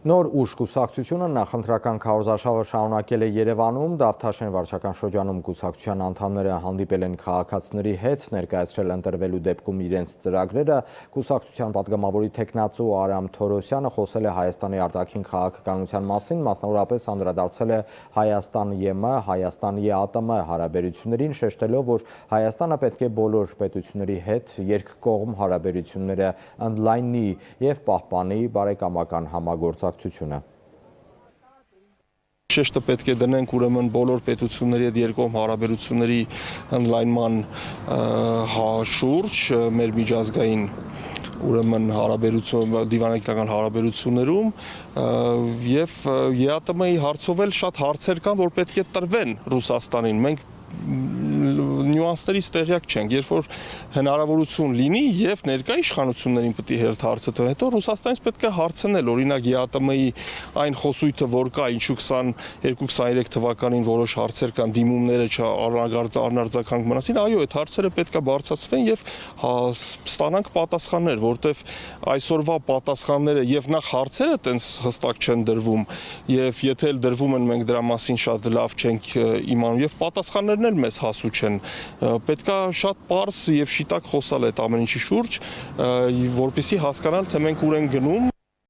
Նոր ուժ կուսակցությունը նախընտրական քարոզարշավը շարունակել է Երևանում, Դավթաշեն վարչական շրջանում կուսակցության անդամները հանդիպել են քաղաքացիների հետ, ներկայացրել ընտրվելու դեպքում իրենց ծրագրերը, կուսակցության պատգամավորի թեկնածու Արամ Թորոսյանը խոսել է Հայաստանի արտաքին քաղաքականության մասին, մասնավորապես անդրադարձել է Հայաստան-ԵՄ, Հայաստան-ԵԱՏՄ հարաբերություններին, շեշտելով, որ Հայաստանը պետք է բոլոր պետությունների հետ երկկողմ հարաբերությունները ընդլայնի և պահպանի բարեկամական համագործակցությունը։ Շեշտը պետք է դնենք ուրեմն բոլոր պետությունների հետ երկկողմ հարաբերությունների ընդլայնման շուրջ մեր միջազգային ուրեմն դիվանագիտական հարաբերություններում եւ ԵԱՏՄ-ի հարցով էլ շատ հարցեր կան, որ պետք է տրվեն Ռուսաստանին։ Մենք նյուանսներից տեղյակ չենք, երբ որ հնարավորություն լինի եւ ներկա իշխանություններին պետք է հերթ հարցը տվեն, հետո Ռուսաստանից պետք է հարցնել, օրինակ ԵԱՏՄ-ի այն խոսույթը, որ կա, ինչու 22-23 թվականին որոշ հարցեր կան, դիմումները չառնարձականք մնացին, այո, այդ հարցերը պետք է բարձրացվեն եւ ստանանք պատասխաններ, որտեվ այսօրվա պատասխանները եւ նախ հարցերը տենց հստակ չեն դրվում եւ եթե էլ դրվում են, մենք դրա մասին շատ լավ չենք իմանում եւ պատասխաններն էլ մեզ հասու չեն, պետքա շատ պարզ եւ շիտակ խոսալ այդ ամեն ինչի շուրջ, որպեսզի հասկանալ, թե մենք ուր ենք գնում։